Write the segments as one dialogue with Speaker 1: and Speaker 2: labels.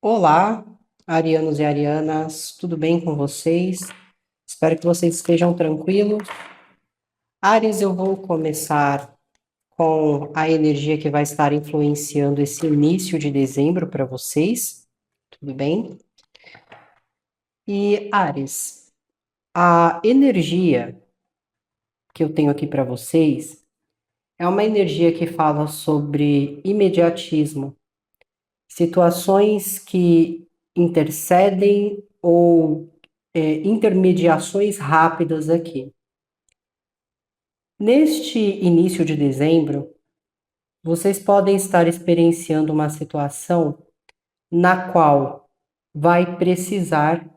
Speaker 1: Olá, arianos e arianas, tudo bem com vocês? Espero que vocês estejam tranquilos. Ares, eu vou começar com a energia que vai estar influenciando esse início de dezembro para vocês, tudo bem? E Ares, a energia que eu tenho aqui para vocês é uma energia que fala sobre imediatismo, situações que intercedem ou intermediações rápidas aqui. Neste início de dezembro, vocês podem estar experienciando uma situação na qual vai precisar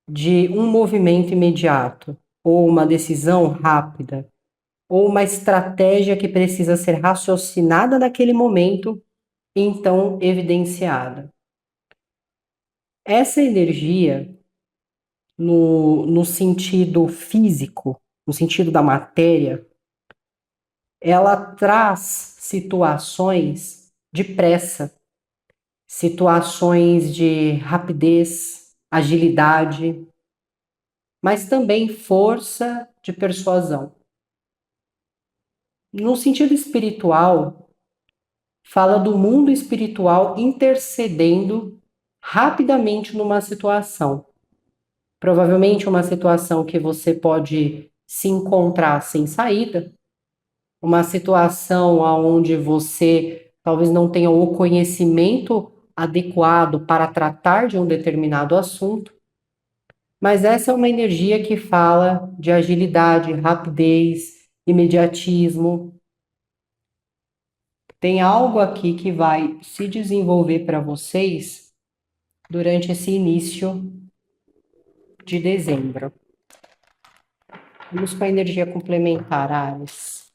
Speaker 1: de um movimento imediato, ou uma decisão rápida, ou uma estratégia que precisa ser raciocinada naquele momento e então evidenciada. Essa energia, no sentido físico, no sentido da matéria, ela traz situações de pressa, situações de rapidez, agilidade, mas também força de persuasão. No sentido espiritual, fala do mundo espiritual intercedendo rapidamente numa situação. Provavelmente uma situação que você pode se encontrar sem saída, uma situação onde você talvez não tenha o conhecimento adequado para tratar de um determinado assunto, mas essa é uma energia que fala de agilidade, rapidez, imediatismo. Tem algo aqui que vai se desenvolver para vocês durante esse início de dezembro. Vamos para a energia complementar, Ares.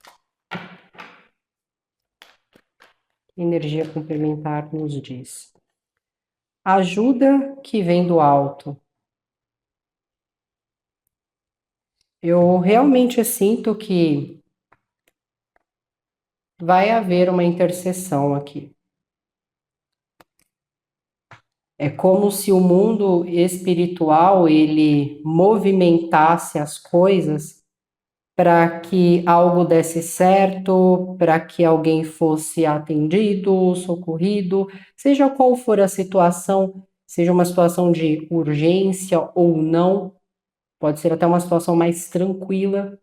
Speaker 1: Energia complementar nos diz: ajuda que vem do alto. Eu realmente sinto que vai haver uma interseção aqui. É como se o mundo espiritual ele movimentasse as coisas para que algo desse certo, para que alguém fosse atendido, socorrido, seja qual for a situação, seja uma situação de urgência ou não, pode ser até uma situação mais tranquila.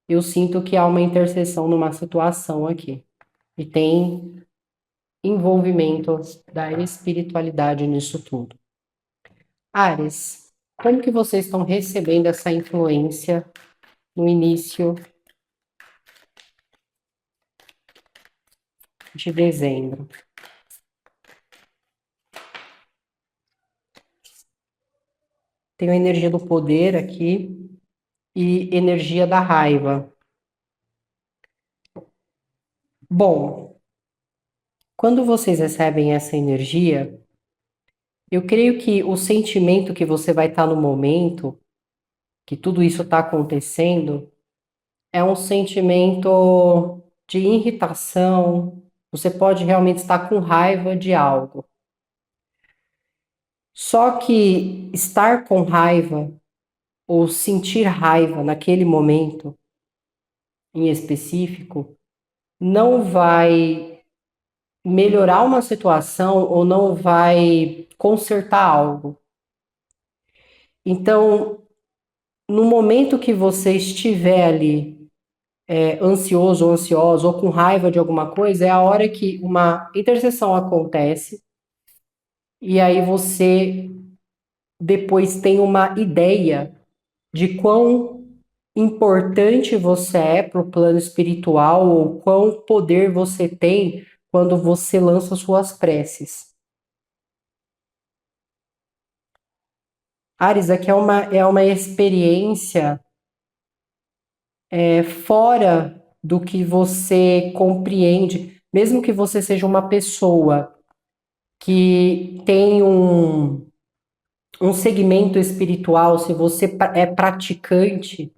Speaker 1: Eu sinto que há uma interseção numa situação aqui. E tem envolvimento da espiritualidade nisso tudo. Ares, como que vocês estão recebendo essa influência no início de dezembro? Tem a energia do poder aqui e energia da raiva. Bom, quando vocês recebem essa energia, eu creio que o sentimento que você vai estar no momento, que tudo isso está acontecendo, é um sentimento de irritação. Você pode realmente estar com raiva de algo. Só que estar com raiva ou sentir raiva naquele momento em específico não vai melhorar uma situação ou não vai consertar algo. Então, no momento que você estiver ali ansioso ou ansiosa ou com raiva de alguma coisa, é a hora que uma interseção acontece e aí você depois tem uma ideia de quão importante você é para o plano espiritual ou quão poder você tem quando você lança suas preces. Ares, aqui é uma experiência fora do que você compreende, mesmo que você seja uma pessoa que tem um segmento espiritual, se você é praticante,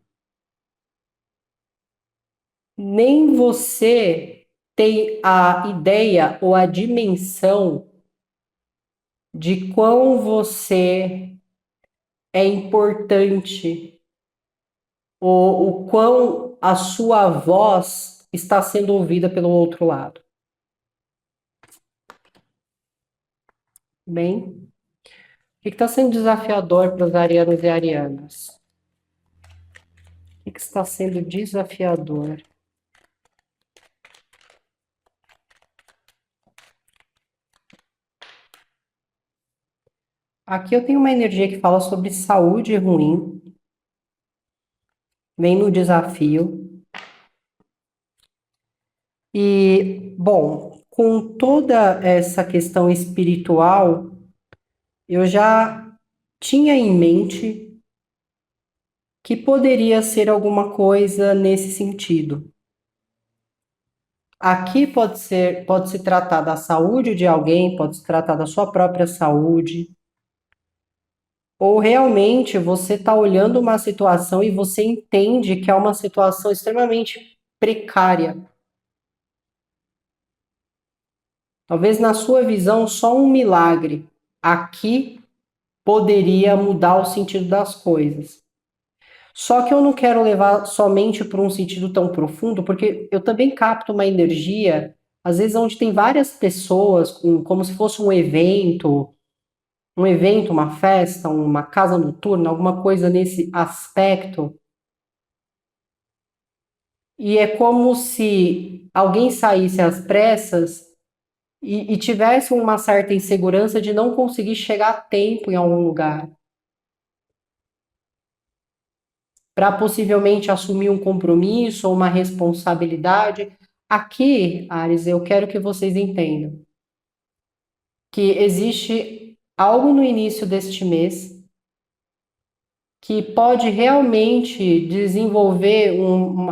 Speaker 1: nem você tem a ideia ou a dimensão de quão você é importante, ou o quão a sua voz está sendo ouvida pelo outro lado. Bem, o que está sendo desafiador para os arianos e arianas? O que está sendo desafiador? Aqui eu tenho uma energia que fala sobre saúde ruim, vem no desafio. E, bom, com toda essa questão espiritual, eu já tinha em mente que poderia ser alguma coisa nesse sentido. Aqui pode se tratar da saúde de alguém, pode se tratar da sua própria saúde, ou realmente você está olhando uma situação e você entende que é uma situação extremamente precária. Talvez na sua visão só um milagre aqui poderia mudar o sentido das coisas. Só que eu não quero levar somente para um sentido tão profundo, porque eu também capto uma energia, às vezes onde tem várias pessoas, como se fosse um evento, uma festa, uma casa noturna, alguma coisa nesse aspecto. E é como se alguém saísse às pressas e tivesse uma certa insegurança de não conseguir chegar a tempo em algum lugar, para possivelmente assumir um compromisso ou uma responsabilidade. Aqui, Ares, eu quero que vocês entendam que existe algo no início deste mês que pode realmente desenvolver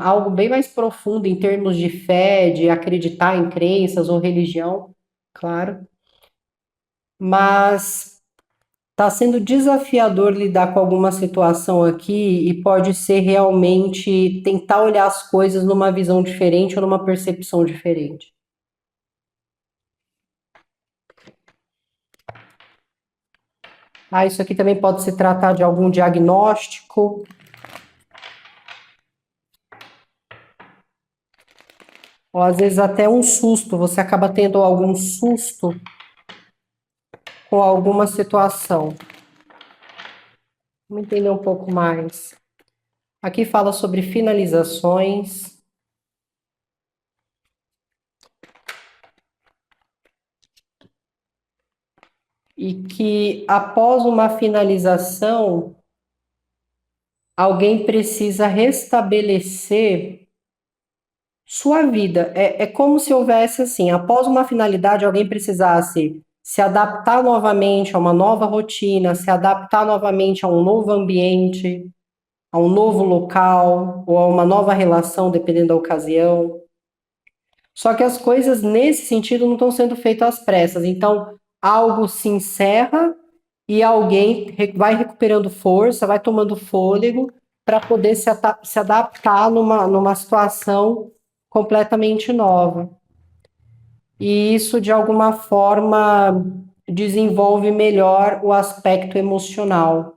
Speaker 1: algo bem mais profundo em termos de fé, de acreditar em crenças ou religião, claro, mas está sendo desafiador lidar com alguma situação aqui e pode ser realmente tentar olhar as coisas numa visão diferente ou numa percepção diferente. Ah, isso aqui também pode se tratar de algum diagnóstico, ou às vezes até um susto. Você acaba tendo algum susto com alguma situação. Vamos entender um pouco mais. Aqui fala sobre finalizações. E que após uma finalização, alguém precisa restabelecer sua vida. É como se houvesse assim, após uma finalidade, alguém precisasse se adaptar novamente a uma nova rotina, se adaptar novamente a um novo ambiente, a um novo local ou a uma nova relação, dependendo da ocasião. Só que as coisas nesse sentido não estão sendo feitas às pressas. Então, algo se encerra e alguém vai recuperando força, vai tomando fôlego para poder se adaptar numa situação completamente nova. E isso, de alguma forma, desenvolve melhor o aspecto emocional.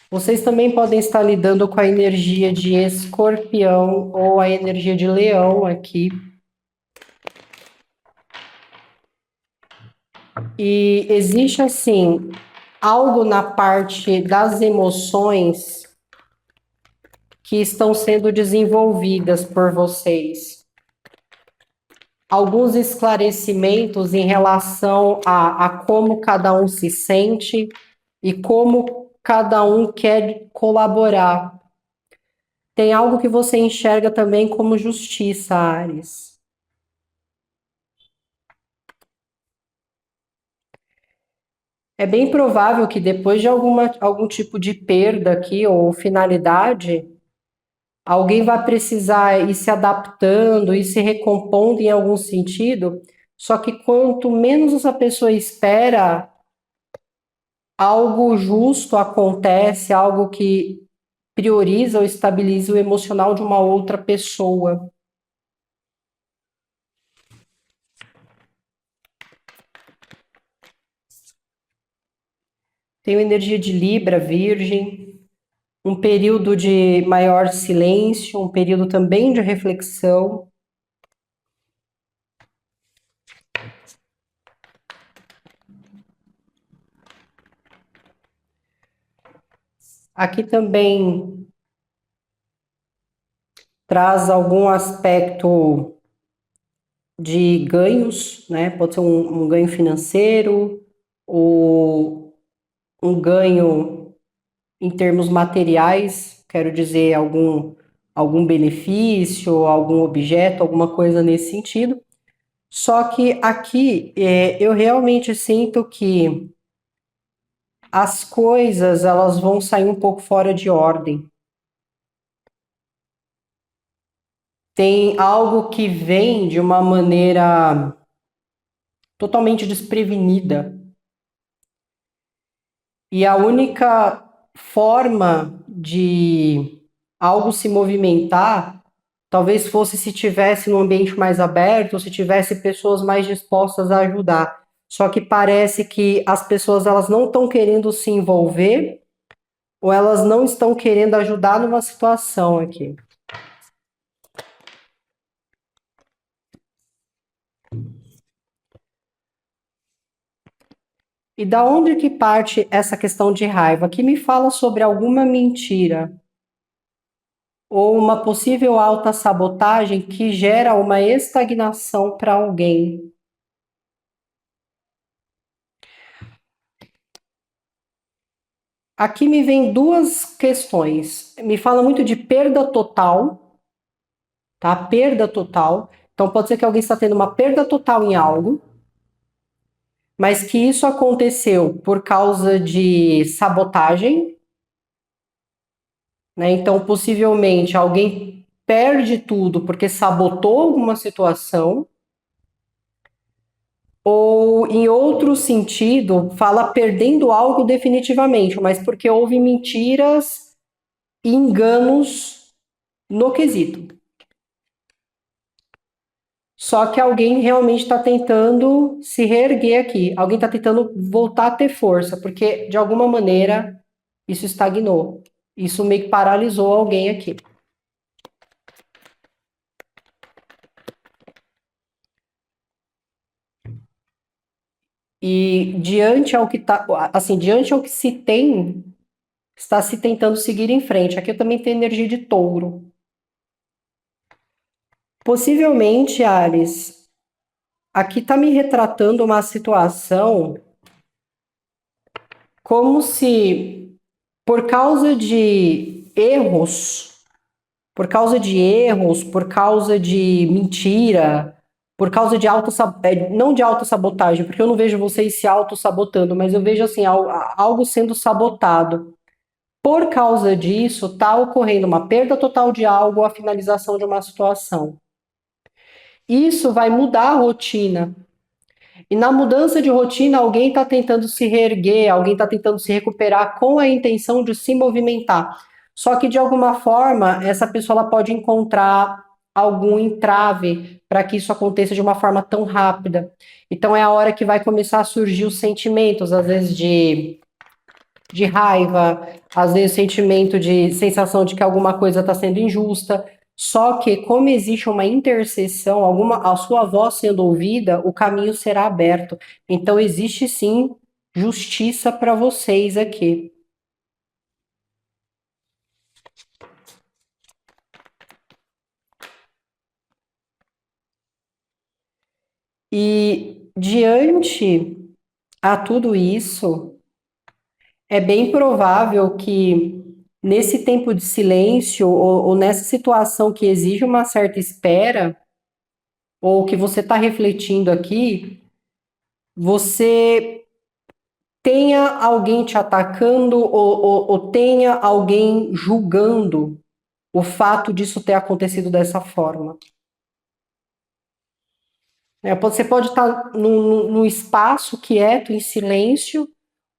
Speaker 1: Vocês também podem estar lidando com a energia de escorpião ou a energia de leão aqui. E existe, assim, algo na parte das emoções que estão sendo desenvolvidas por vocês. Alguns esclarecimentos em relação a como cada um se sente e como cada um quer colaborar. Tem algo que você enxerga também como justiça, Ares. É bem provável que depois de algum tipo de perda aqui ou finalidade, alguém vai precisar ir se adaptando, ir se recompondo em algum sentido, só que quanto menos essa pessoa espera, algo justo acontece, algo que prioriza ou estabiliza o emocional de uma outra pessoa. Tenho energia de Libra, Virgem, um período de maior silêncio, um período também de reflexão. Aqui também traz algum aspecto de ganhos, né? Pode ser um ganho financeiro ou um ganho em termos materiais, quero dizer, algum benefício, algum objeto, alguma coisa nesse sentido. Só que aqui eu realmente sinto que as coisas elas vão sair um pouco fora de ordem. Tem algo que vem de uma maneira totalmente desprevenida. E a única forma de algo se movimentar talvez fosse se tivesse num ambiente mais aberto, se tivesse pessoas mais dispostas a ajudar. Só que parece que as pessoas elas não estão querendo se envolver ou elas não estão querendo ajudar numa situação aqui. E da onde que parte essa questão de raiva? Que me fala sobre alguma mentira ou uma possível autossabotagem que gera uma estagnação para alguém. Aqui me vem duas questões. Me fala muito de perda total, tá? Perda total. Então pode ser que alguém está tendo uma perda total em algo, mas que isso aconteceu por causa de sabotagem, né? Então possivelmente alguém perde tudo porque sabotou alguma situação, ou em outro sentido, fala perdendo algo definitivamente, mas porque houve mentiras e enganos no quesito. Só que alguém realmente está tentando se reerguer aqui, alguém está tentando voltar a ter força, porque de alguma maneira isso estagnou, isso meio que paralisou alguém aqui. E diante ao que tá, assim, diante ao que se tem, está se tentando seguir em frente. Aqui eu também tenho energia de touro. Possivelmente, Ares, aqui está me retratando uma situação como se, por causa de erros, por causa de mentira, por causa de não de autossabotagem, porque eu não vejo vocês se autossabotando, mas eu vejo assim, algo sendo sabotado. Por causa disso, está ocorrendo uma perda total de algo, a finalização de uma situação. Isso vai mudar a rotina. E na mudança de rotina, alguém está tentando se reerguer, alguém está tentando se recuperar com a intenção de se movimentar. Só que de alguma forma, essa pessoa ela pode encontrar algum entrave para que isso aconteça de uma forma tão rápida. Então é a hora que vai começar a surgir os sentimentos, às vezes de raiva, às vezes sentimento de sensação de que alguma coisa está sendo injusta. Só que, como existe uma interseção, a sua voz sendo ouvida, o caminho será aberto. Então, existe sim justiça para vocês aqui. E diante a tudo isso, é bem provável que nesse tempo de silêncio ou nessa situação que exige uma certa espera, ou que você está refletindo aqui, você tenha alguém te atacando ou tenha alguém julgando o fato disso ter acontecido dessa forma. Você pode estar num espaço quieto, em silêncio,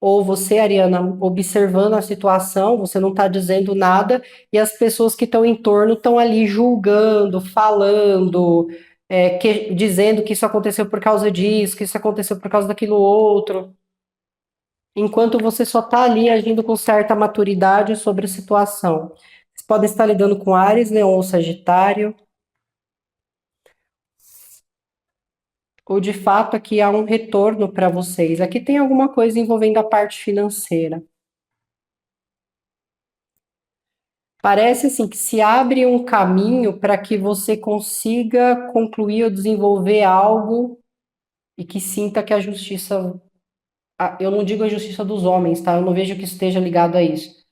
Speaker 1: ou você, Ariana, observando a situação, você não está dizendo nada, e as pessoas que estão em torno estão ali julgando, falando, dizendo que isso aconteceu por causa disso, que isso aconteceu por causa daquilo outro. enquanto você só está ali agindo com certa maturidade sobre a situação. Vocês podem estar lidando com Áries, Leão ou Sagitário, ou de fato aqui há um retorno para vocês. Aqui tem alguma coisa envolvendo a parte financeira. Parece assim que se abre um caminho para que você consiga concluir ou desenvolver algo e que sinta que a justiça, eu não digo a justiça dos homens, tá? Eu não vejo que esteja ligado a isso,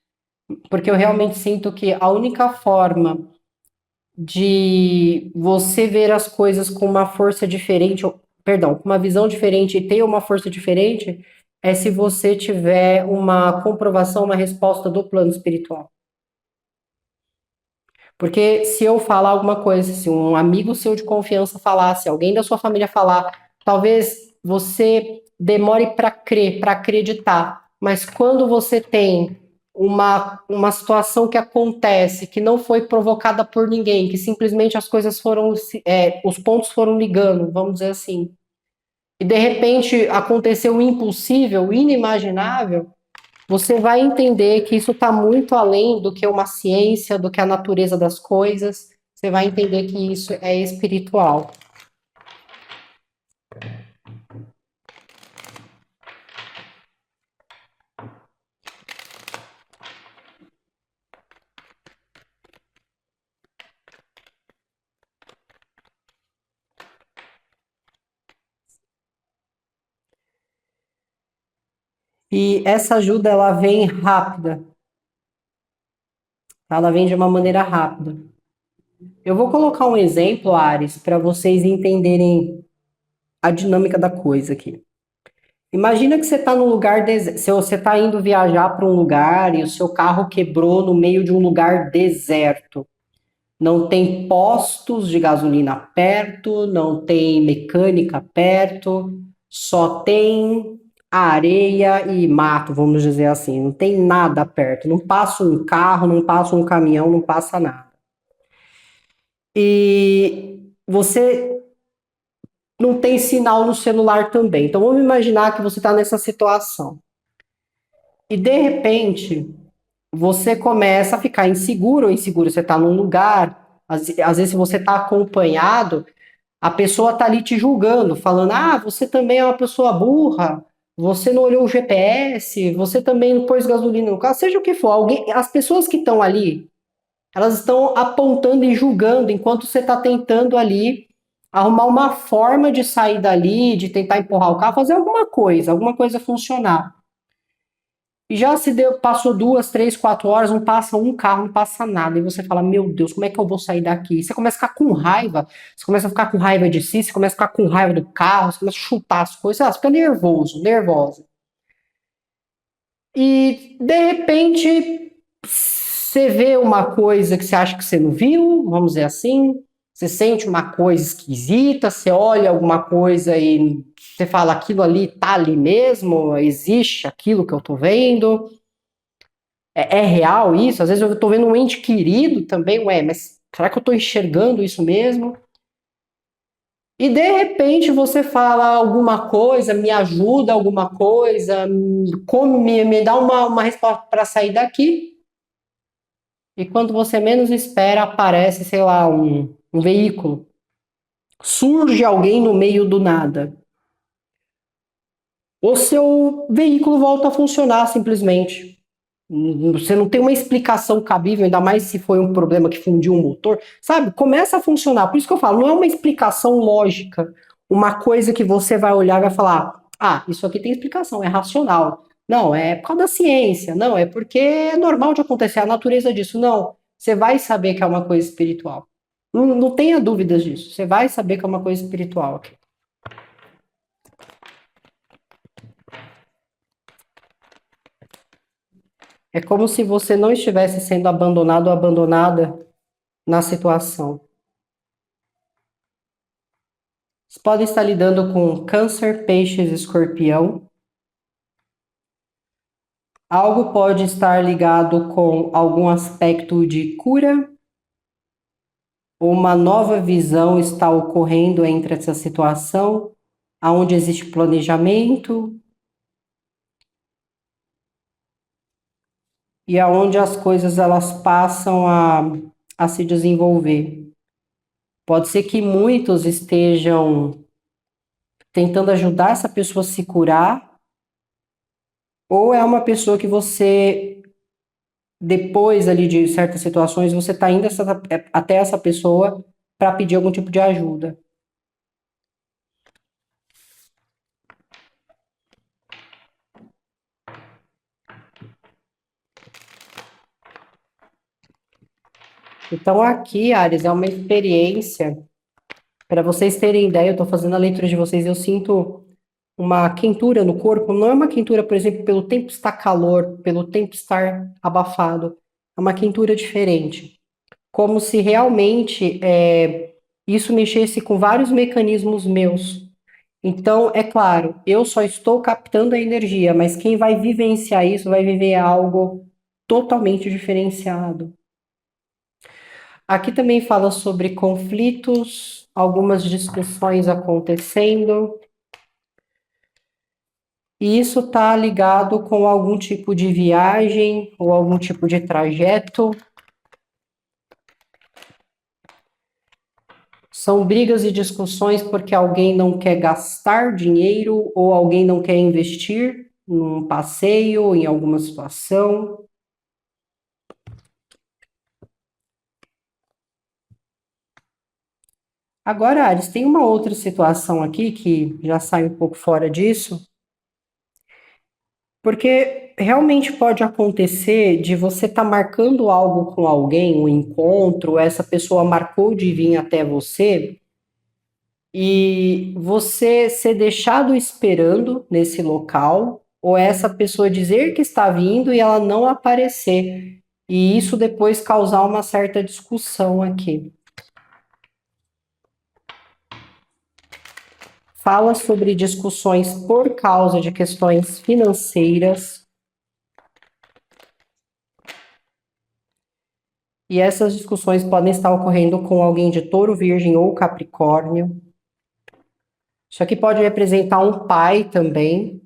Speaker 1: porque eu realmente sinto que a única forma de você ver as coisas com uma força diferente, perdão, com uma visão diferente e ter uma força diferente, é se você tiver uma comprovação, uma resposta do plano espiritual. Porque se eu falar alguma coisa, se um amigo seu de confiança falar, se alguém da sua família falar, talvez você demore para crer, para acreditar. Mas quando você tem uma situação que acontece, que não foi provocada por ninguém, que simplesmente as coisas foram, os pontos foram ligando, vamos dizer assim, e de repente aconteceu o impossível, o inimaginável, você vai entender que isso está muito além do que uma ciência, do que a natureza das coisas. Você vai entender que isso é espiritual. E essa ajuda, ela vem rápida. Ela vem de uma maneira rápida. Eu vou colocar um exemplo, Ares, para vocês entenderem a dinâmica da coisa aqui. Imagina que você está num lugar deserto. Se você está indo viajar para um lugar e o seu carro quebrou no meio de um lugar deserto. Não tem postos de gasolina perto, não tem mecânica perto, só tem areia e mato, vamos dizer assim. Não tem nada perto. Não passa um carro, não passa um caminhão, não passa nada. E você não tem sinal no celular também. Então vamos imaginar que você está nessa situação. E de repente você começa a ficar inseguro ou inseguro. Você está num lugar, às vezes, se você está acompanhado, a pessoa está ali te julgando, falando: ah, você também é uma pessoa burra, você não olhou o GPS, você também não pôs gasolina no carro, seja o que for. As pessoas que estão ali, elas estão apontando e julgando enquanto você está tentando ali arrumar uma forma de sair dali, de tentar empurrar o carro, fazer alguma coisa funcionar. E já se deu, passou 2, 3, 4 horas, não passa um carro, não passa nada. E você fala: meu Deus, como é que eu vou sair daqui? E você começa a ficar com raiva, você começa a ficar com raiva de si, você começa a ficar com raiva do carro, você começa a chutar as coisas, você fica nervoso, nervosa. E de repente você vê uma coisa que você acha que você não viu, vamos dizer assim, você sente uma coisa esquisita, você olha alguma coisa e você fala: aquilo ali tá ali mesmo, existe aquilo que eu tô vendo. É real isso? Às vezes eu tô vendo um ente querido também, ué, mas será que eu tô enxergando isso mesmo? E de repente você fala alguma coisa, me ajuda alguma coisa, me dá uma resposta para sair daqui. E quando você menos espera, aparece, sei lá, um veículo. Surge alguém no meio do nada. O seu veículo volta a funcionar simplesmente. Você não tem uma explicação cabível, ainda mais se foi um problema que fundiu um motor, sabe? Começa a funcionar. Por isso que eu falo, não é uma explicação lógica, uma coisa que você vai olhar e vai falar: ah, isso aqui tem explicação, é racional. Não, é por causa da ciência. Não, é porque é normal de acontecer, é a natureza disso. Não, você vai saber que é uma coisa espiritual. Não tenha dúvidas disso. Você vai saber que é uma coisa espiritual aqui. É como se você não estivesse sendo abandonado ou abandonada na situação. Vocês podem estar lidando com Câncer, Peixes, Escorpião. Algo pode estar ligado com algum aspecto de cura. Uma nova visão está ocorrendo entre essa situação, onde existe planejamento. e aonde as coisas elas passam a se desenvolver. Pode ser que muitos estejam tentando ajudar essa pessoa a se curar, ou é uma pessoa que você, depois ali de certas situações, você está indo até essa pessoa para pedir algum tipo de ajuda. Então, aqui, Ares, é uma experiência. Para vocês terem ideia, eu estou fazendo a leitura de vocês, eu sinto uma quentura no corpo. Não é uma quentura, por exemplo, pelo tempo estar calor, pelo tempo estar abafado. É uma quentura diferente. Como se realmente isso mexesse com vários mecanismos meus. Então, é claro, eu só estou captando a energia, mas quem vai vivenciar isso vai viver algo totalmente diferenciado. Aqui também fala sobre conflitos, algumas discussões acontecendo, e isso está ligado com algum tipo de viagem ou algum tipo de trajeto. São brigas e discussões porque alguém não quer gastar dinheiro ou alguém não quer investir num passeio, em alguma situação. Agora, Ares, tem uma outra situação aqui que já sai um pouco fora disso, porque realmente pode acontecer de você estar marcando algo com alguém, um encontro, essa pessoa marcou de vir até você e você ser deixado esperando nesse local, ou essa pessoa dizer que está vindo e ela não aparecer, e isso depois causar uma certa discussão aqui. Fala sobre discussões por causa de questões financeiras. E essas discussões podem estar ocorrendo com alguém de touro, virgem ou capricórnio. Isso aqui pode representar um pai também.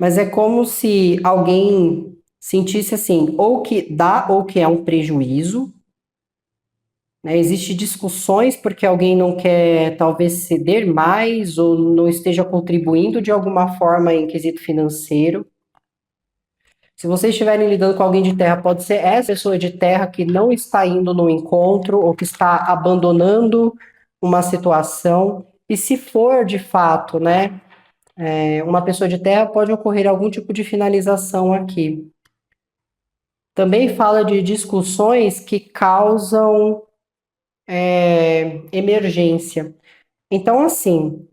Speaker 1: Mas é como se alguém sentisse assim, ou que dá ou que é um prejuízo. Né? Existem discussões porque alguém não quer talvez ceder mais ou não esteja contribuindo de alguma forma em quesito financeiro. Se vocês estiverem lidando com alguém de terra, pode ser essa pessoa de terra que não está indo no encontro ou que está abandonando uma situação. E se for de fato, né, uma pessoa de terra, pode ocorrer algum tipo de finalização aqui. Também fala de discussões que causam emergência. Então, assim,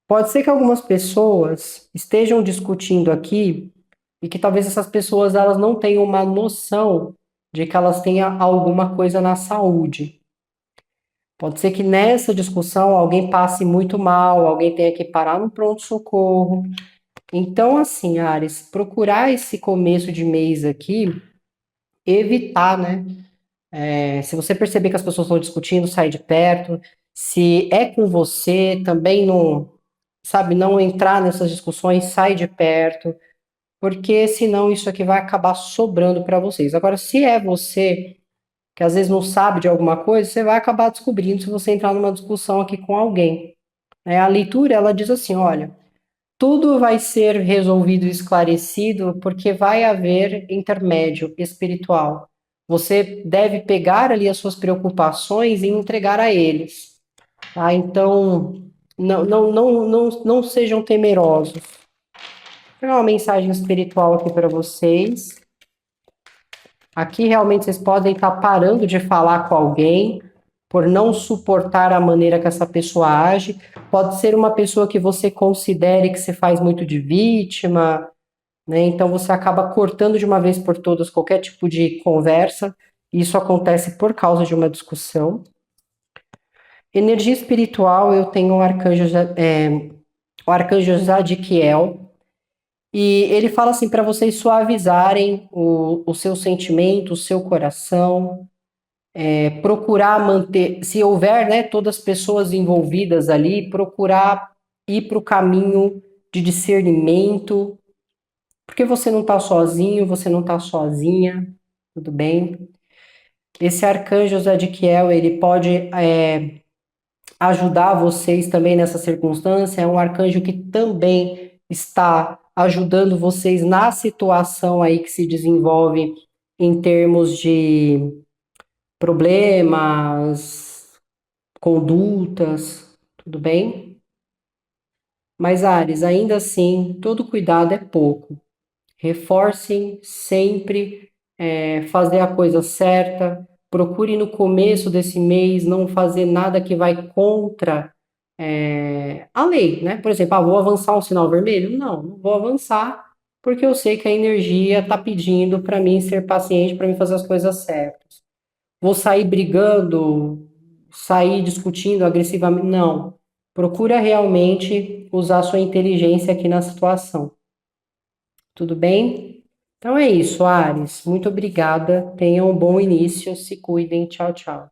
Speaker 1: pode ser que algumas pessoas estejam discutindo aqui e que talvez essas pessoas elas não tenham uma noção de que elas tenham alguma coisa na saúde. Pode ser que nessa discussão alguém passe muito mal, alguém tenha que parar no pronto-socorro. Então, assim, Ares, procurar esse começo de mês aqui, evitar, né? Se você perceber que as pessoas estão discutindo, sai de perto. Se é com você, também não, sabe, não entrar nessas discussões, sai de perto porque senão isso aqui vai acabar sobrando para vocês. Agora, se é você que às vezes não sabe de alguma coisa, você vai acabar descobrindo se você entrar numa discussão aqui com alguém. Né? A leitura, ela diz assim, olha, tudo vai ser resolvido e esclarecido porque vai haver intermédio espiritual. Você deve pegar ali as suas preocupações e entregar a eles. Tá? Então, não sejam temerosos. Vou pegar uma mensagem espiritual aqui para vocês. Aqui realmente vocês podem estar parando de falar com alguém por não suportar a maneira que essa pessoa age. Pode ser uma pessoa que você considere que se faz muito de vítima, né? Então você acaba cortando de uma vez por todas qualquer tipo de conversa. Isso acontece por causa de uma discussão. Energia espiritual, eu tenho o arcanjo Zadkiel, e ele fala assim para vocês suavizarem o seu sentimento, o seu coração, procurar manter, se houver, né, todas as pessoas envolvidas ali, procurar ir para o caminho de discernimento, Porque você não está sozinho, você não está sozinha, tudo bem? Esse arcanjo Zadkiel, ele pode ajudar vocês também nessa circunstância, é um arcanjo que também está ajudando vocês na situação aí que se desenvolve em termos de problemas, condutas, tudo bem? Mas, Ares, ainda assim, todo cuidado é pouco. Reforcem sempre fazer a coisa certa. Procure no começo desse mês não fazer nada que vai contra a lei, né? Por exemplo, vou avançar um sinal vermelho? Não, não vou avançar, porque eu sei que a energia está pedindo para mim ser paciente, para mim fazer as coisas certas. Vou sair brigando, sair discutindo agressivamente? Não. Procura realmente usar sua inteligência aqui na situação. Tudo bem? Então é isso, Ares. Muito obrigada. Tenham um bom início. Se cuidem. Tchau, tchau.